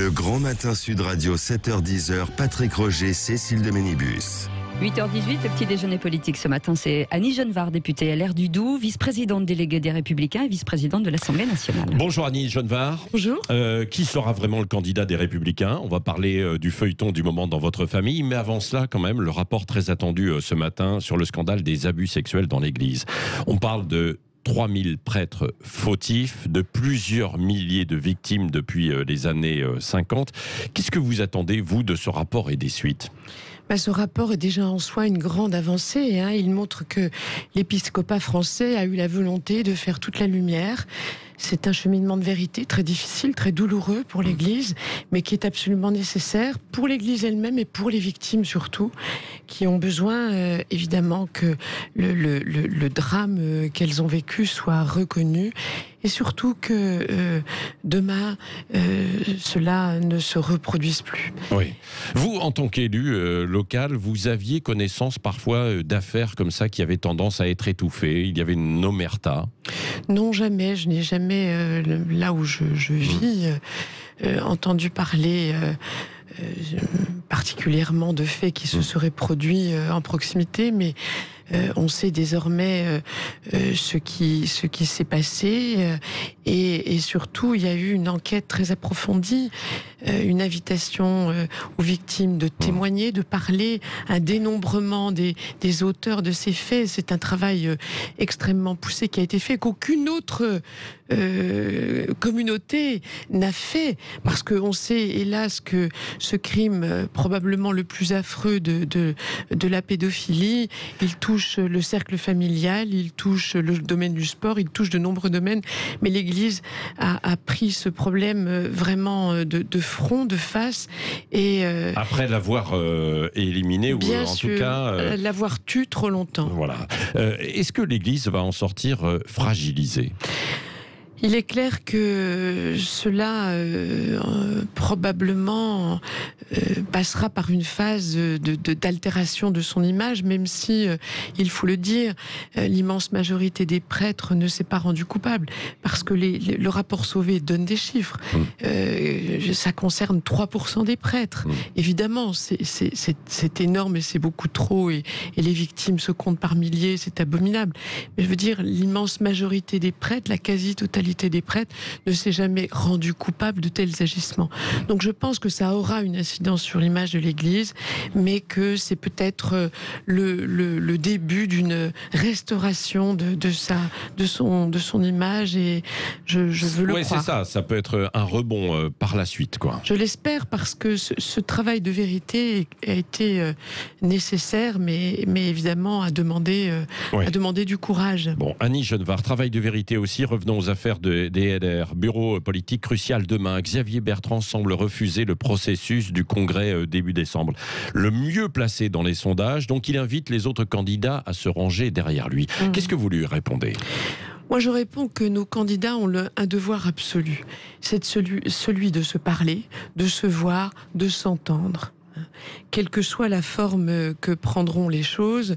Le Grand Matin Sud Radio, 7h-10h, Patrick Roger, Cécile de Ménibus. 8h18, le petit déjeuner politique ce matin, c'est Annie Genevard, députée LR du Doubs, vice-présidente déléguée des Républicains et vice-présidente de l'Assemblée nationale. Bonjour Annie Genevard. Bonjour. Qui sera vraiment le candidat des Républicains? On va parler du feuilleton du moment dans votre famille, mais avant cela quand même, le rapport très attendu ce matin sur le scandale des abus sexuels dans l'Église. On parle de 3000 prêtres fautifs, de plusieurs milliers de victimes depuis les années 50. Qu'est-ce que vous attendez, vous, de ce rapport et des suites ? Ce rapport est déjà en soi une grande avancée. Il montre que l'épiscopat français a eu la volonté de faire toute la lumière. C'est un cheminement de vérité très difficile, très douloureux pour l'Église, mais qui est absolument nécessaire pour l'Église elle-même et pour les victimes surtout, qui ont besoin évidemment que le drame qu'elles ont vécu soit reconnu. Et surtout que demain, cela ne se reproduise plus. Oui. Vous, en tant qu'élu local, vous aviez connaissance parfois d'affaires comme ça qui avaient tendance à être étouffées. Il y avait une omerta. Non, jamais. Je n'ai jamais, là où je vis, entendu parler particulièrement de faits qui se seraient produits en proximité, mais on sait désormais ce qui s'est passé et surtout il y a eu une enquête très approfondie, une invitation aux victimes de témoigner, de parler, un dénombrement des auteurs de ces faits. C'est un travail extrêmement poussé qui a été fait, qu'aucune autre communauté n'a fait, parce qu'on sait hélas que ce crime probablement le plus affreux de la pédophilie, il touche le cercle familial, il touche le domaine du sport, il touche de nombreux domaines, mais l'Église a pris ce problème vraiment de front, de face, et après l'avoir éliminé, ou bien en sûr, tout cas l'avoir tué trop longtemps. Voilà. Est-ce que l'Église va en sortir fragilisée ? Il est clair que cela probablement passera par une phase d'altération de son image, même si, il faut le dire, l'immense majorité des prêtres ne s'est pas rendue coupable, parce que le rapport Sauvé donne des chiffres. Ça concerne 3% des prêtres. Évidemment, c'est énorme et c'est beaucoup trop, et les victimes se comptent par milliers, c'est abominable. Mais je veux dire, l'immense majorité des prêtres, la quasi-totalité des prêtres, ne s'est jamais rendu coupable de tels agissements. Donc je pense que ça aura une incidence sur l'image de l'Église, mais que c'est peut-être le début d'une restauration de son image, et je veux le croire. Oui, c'est ça. Ça peut être un rebond par la suite, quoi. Je l'espère, parce que ce travail de vérité a été nécessaire, mais évidemment a demandé du courage. Bon, Annie Genevard, travail de vérité aussi. Revenons aux affaires des LR. Bureau politique crucial demain. Xavier Bertrand semble refuser le processus du congrès début décembre. Le mieux placé dans les sondages, donc il invite les autres candidats à se ranger derrière lui. Qu'est-ce que vous lui répondez ? Moi, je réponds que nos candidats ont un devoir absolu. C'est celui de se parler, de se voir, de s'entendre. Quelle que soit la forme que prendront les choses,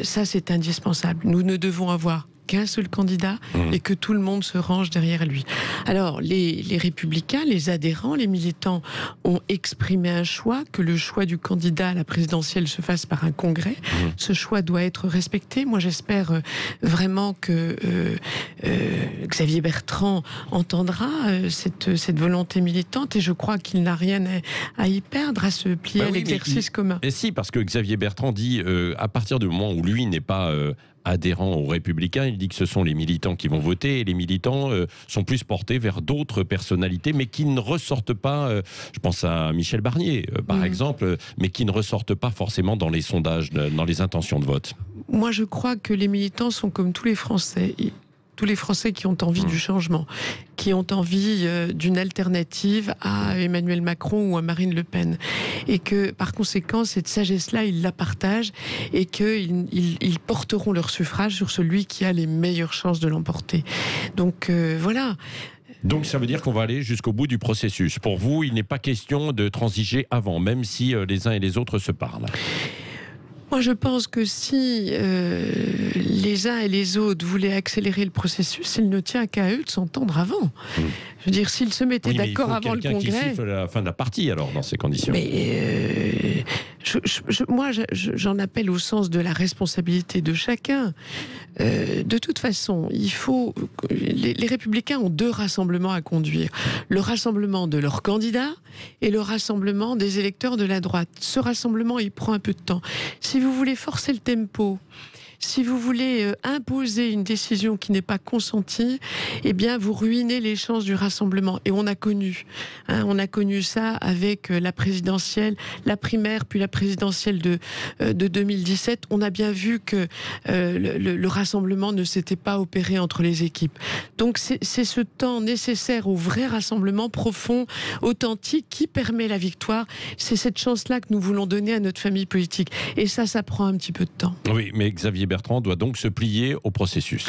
ça c'est indispensable. Nous ne devons avoir qu'un seul candidat et que tout le monde se range derrière lui. Alors, les républicains, les adhérents, les militants ont exprimé un choix, que le choix du candidat à la présidentielle se fasse par un congrès. Ce choix doit être respecté. Moi, j'espère vraiment que Xavier Bertrand entendra cette volonté militante, et je crois qu'il n'a rien à y perdre, à se plier à l'exercice commun. Et si, parce que Xavier Bertrand dit, à partir du moment où lui n'est pas adhérent aux Républicains, il dit que ce sont les militants qui vont voter, et les militants sont plus portés vers d'autres personnalités, mais qui ne ressortent pas, je pense à Michel Barnier par exemple, mais qui ne ressortent pas forcément dans les sondages, dans les intentions de vote. Moi, je crois que les militants sont comme tous les Français. Tous les Français qui ont envie du changement, qui ont envie d'une alternative à Emmanuel Macron ou à Marine Le Pen. Et que, par conséquent, cette sagesse-là, ils la partagent, et qu'ils porteront leur suffrage sur celui qui a les meilleures chances de l'emporter. Donc, voilà. Donc ça veut dire qu'on va aller jusqu'au bout du processus. Pour vous, il n'est pas question de transiger avant, même si les uns et les autres se parlent. Moi, je pense que si les uns et les autres voulaient accélérer le processus, il ne tient qu'à eux de s'entendre avant. Je veux dire, s'ils se mettaient d'accord avant le Congrès... Qui siffle la fin de la partie, alors, dans ces conditions. Mais moi, j'en appelle au sens de la responsabilité de chacun. De toute façon, les Républicains ont 2 rassemblements à conduire. Le rassemblement de leurs candidats et le rassemblement des électeurs de la droite. Ce rassemblement, il prend un peu de temps. Si vous voulez forcer le tempo, si vous voulez imposer une décision qui n'est pas consentie, eh bien, vous ruinez les chances du rassemblement. Et on a connu ça avec la présidentielle, la primaire, puis la présidentielle de 2017. On a bien vu que le rassemblement ne s'était pas opéré entre les équipes. Donc, c'est ce temps nécessaire au vrai rassemblement profond, authentique, qui permet la victoire. C'est cette chance-là que nous voulons donner à notre famille politique. Et ça prend un petit peu de temps. Oui, mais Xavier Bertrand doit donc se plier au processus.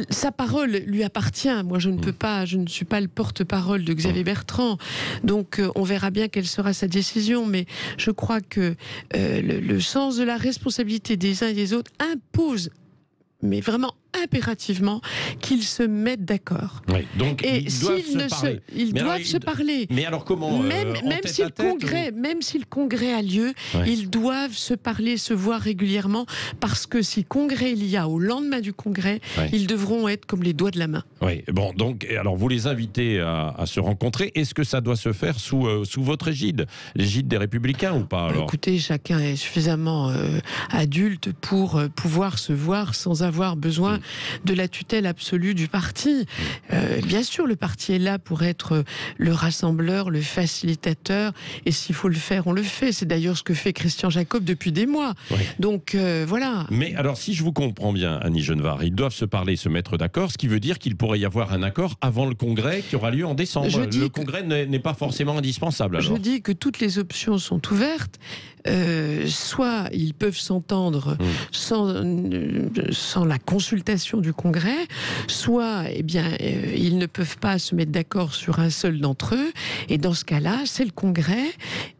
Sa parole lui appartient. Moi, je ne suis pas le porte-parole de Xavier Bertrand. Donc, on verra bien quelle sera sa décision. Mais je crois que le sens de la responsabilité des uns et des autres impose, mais vraiment impérativement, qu'ils se mettent d'accord. Oui, donc et ils doivent se parler. Mais alors comment même si le congrès a lieu, ils doivent se parler, se voir régulièrement, parce que si congrès il y a au lendemain du congrès, ils devront être comme les doigts de la main. Oui, bon, donc, alors vous les invitez à se rencontrer. Est-ce que ça doit se faire sous votre égide, l'égide des Républicains ou pas alors ? Écoutez, chacun est suffisamment adulte pour pouvoir se voir sans avoir besoin de la tutelle absolue du parti. Bien sûr, le parti est là pour être le rassembleur, le facilitateur, et s'il faut le faire, on le fait. C'est d'ailleurs ce que fait Christian Jacob depuis des mois. Donc, voilà. Mais alors, si je vous comprends bien, Annie Genevard, ils doivent se parler, se mettre d'accord, ce qui veut dire qu'il pourrait y avoir un accord avant le congrès qui aura lieu en décembre. Le congrès n'est pas forcément indispensable, alors. Je dis que toutes les options sont ouvertes. Soit ils peuvent s'entendre sans la consultation du Congrès, soit ils ne peuvent pas se mettre d'accord sur un seul d'entre eux, et dans ce cas-là, c'est le Congrès,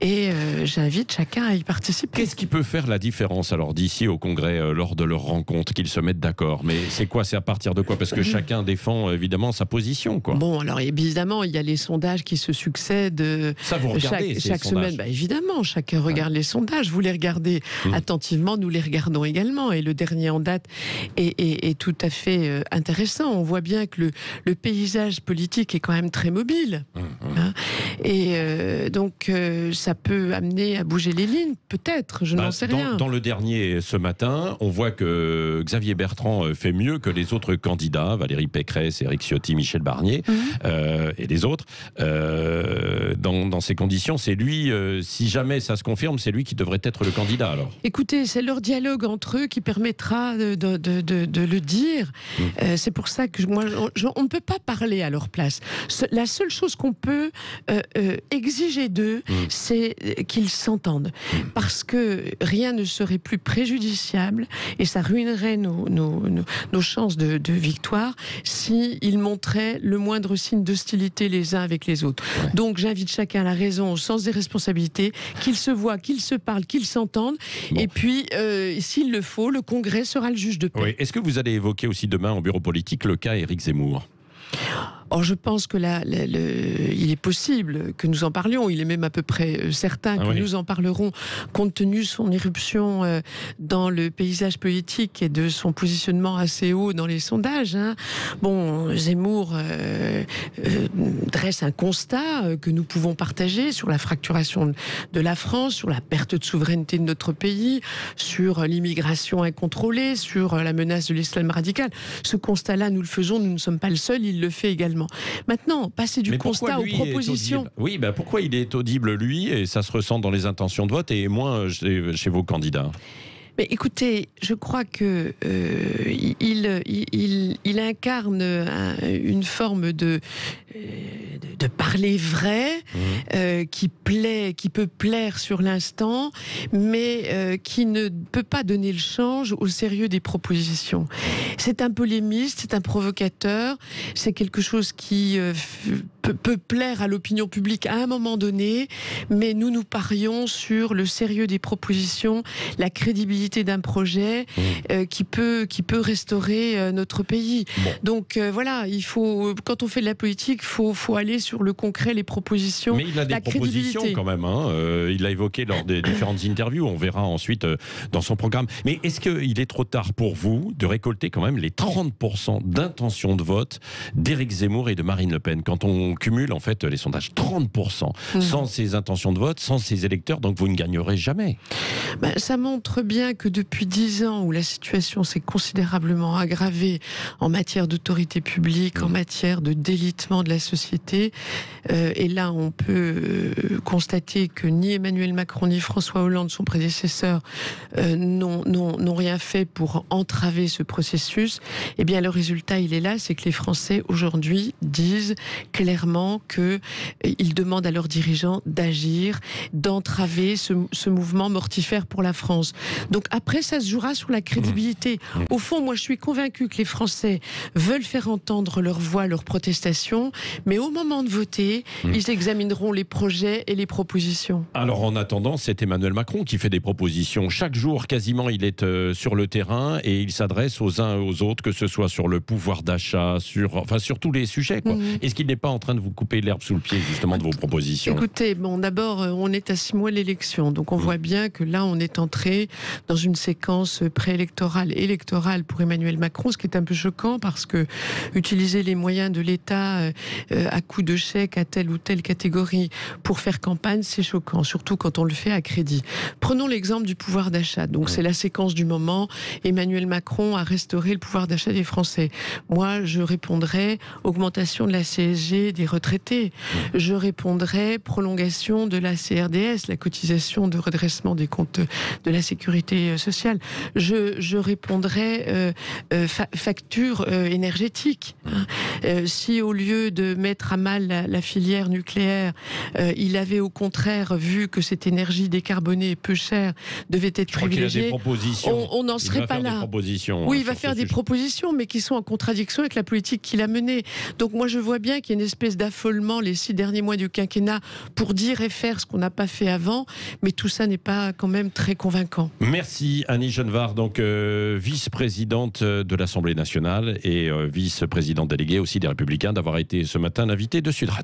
et j'invite chacun à y participer. Qu'est-ce qui peut faire la différence alors d'ici au Congrès lors de leur rencontre, qu'ils se mettent d'accord? Mais c'est quoi? C'est à partir de quoi? Parce que chacun défend évidemment sa position, quoi. Bon, alors évidemment, il y a les sondages qui se succèdent ça, vous regardez chaque semaine. Évidemment, chacun regarde les sondages. Vous les regardez attentivement, nous les regardons également. Et le dernier en date est tout à fait intéressant. On voit bien que le paysage politique est quand même très mobile. Et donc, ça peut amener à bouger les lignes, peut-être, je n'en sais rien. Dans le dernier, ce matin, on voit que Xavier Bertrand fait mieux que les autres candidats, Valérie Pécresse, Éric Ciotti, Michel Barnier, et les autres. Dans ces conditions, c'est lui, si jamais ça se confirme, c'est lui qui devrait être le candidat, alors. Écoutez, c'est leur dialogue entre eux qui permettra de le dire. C'est pour ça que on ne peut pas parler à leur place. La seule chose qu'on peut exiger d'eux, c'est qu'ils s'entendent. Parce que rien ne serait plus préjudiciable, et ça ruinerait nos chances de victoire, s'ils montraient le moindre signe d'hostilité les uns avec les autres. Donc j'invite chacun à la raison, au sens des responsabilités, qu'ils se voient, qu'ils se parlent, qu'ils s'entendent, et puis s'il le faut, le Congrès sera le juge de paix. Est-ce que vous allez évoquer aussi demain au bureau politique le cas Éric Zemmour? Or, je pense que il est possible que nous en parlions. Il est même à peu près certain que nous en parlerons, compte tenu de son éruption dans le paysage politique et de son positionnement assez haut dans les sondages. Bon, Zemmour dresse un constat que nous pouvons partager sur la fracturation de la France, sur la perte de souveraineté de notre pays, sur l'immigration incontrôlée, sur la menace de l'islam radical. Ce constat-là, nous le faisons, nous ne sommes pas le seul, il le fait également. Maintenant, passer du constat aux propositions. Oui, pourquoi il est audible, lui, et ça se ressent dans les intentions de vote, et moins chez vos candidats? Mais écoutez, je crois que il incarne une forme de parler vrai, qui peut plaire sur l'instant, mais qui ne peut pas donner le change au sérieux des propositions. C'est un polémiste, c'est un provocateur, c'est quelque chose qui peut plaire à l'opinion publique à un moment donné, mais nous parions sur le sérieux des propositions, la crédibilité d'un projet qui peut restaurer notre pays. Bon. Donc voilà, quand on fait de la politique, faut aller sur le concret, les propositions, mais il a des propositions quand même. Il l'a évoqué lors des différentes interviews. On verra ensuite dans son programme. Mais est-ce qu'il est trop tard pour vous de récolter quand même les 30% d'intention de vote d'Éric Zemmour et de Marine Le Pen? Quand on cumule en fait les sondages, 30% sans ces intentions de vote, sans ces électeurs, donc vous ne gagnerez jamais. Ça montre bien que depuis 10 ans où la situation s'est considérablement aggravée en matière d'autorité publique, en matière de délitement de la société, et là on peut constater que ni Emmanuel Macron ni François Hollande, son prédécesseur, n'ont rien fait pour entraver ce processus. Eh bien le résultat il est là, c'est que les Français aujourd'hui disent clairement qu'ils demandent à leurs dirigeants d'agir, d'entraver ce mouvement mortifère pour la France. Donc après, ça se jouera sur la crédibilité. Au fond, moi, je suis convaincue que les Français veulent faire entendre leur voix, leurs protestations, mais au moment de voter, ils examineront les projets et les propositions. Alors, en attendant, c'est Emmanuel Macron qui fait des propositions. Chaque jour, quasiment, il est sur le terrain et il s'adresse aux uns et aux autres, que ce soit sur le pouvoir d'achat, sur tous les sujets, quoi. Est-ce qu'il n'est pas en train de vous couper l'herbe sous le pied, justement, de vos propositions? Écoutez, d'abord, on est à 6 mois de l'élection, donc on voit bien que là, on est entré dans une séquence préélectorale, électorale pour Emmanuel Macron, ce qui est un peu choquant parce que utiliser les moyens de l'État à coup de chèque à telle ou telle catégorie pour faire campagne, c'est choquant, surtout quand on le fait à crédit. Prenons l'exemple du pouvoir d'achat. Donc c'est la séquence du moment. Emmanuel Macron a restauré le pouvoir d'achat des Français. Moi, je répondrais augmentation de la CSG des retraités. Je répondrais prolongation de la CRDS, la cotisation de redressement des comptes de la sécurité sociale. Je répondrais facture énergétique. Si au lieu de mettre à mal la filière nucléaire, il avait au contraire vu que cette énergie décarbonée peu chère devait être privilégiée, on n'en serait pas là. Oui, il va faire des propositions, mais qui sont en contradiction avec la politique qu'il a menée. Donc moi je vois bien qu'il y a une espèce d'affolement les 6 derniers mois du quinquennat pour dire et faire ce qu'on n'a pas fait avant, mais tout ça n'est pas quand même très convaincant. Merci Annie Genevard, donc vice-présidente de l'Assemblée nationale et vice-présidente déléguée aussi des Républicains, d'avoir été ce matin l'invitée de Sud Radio.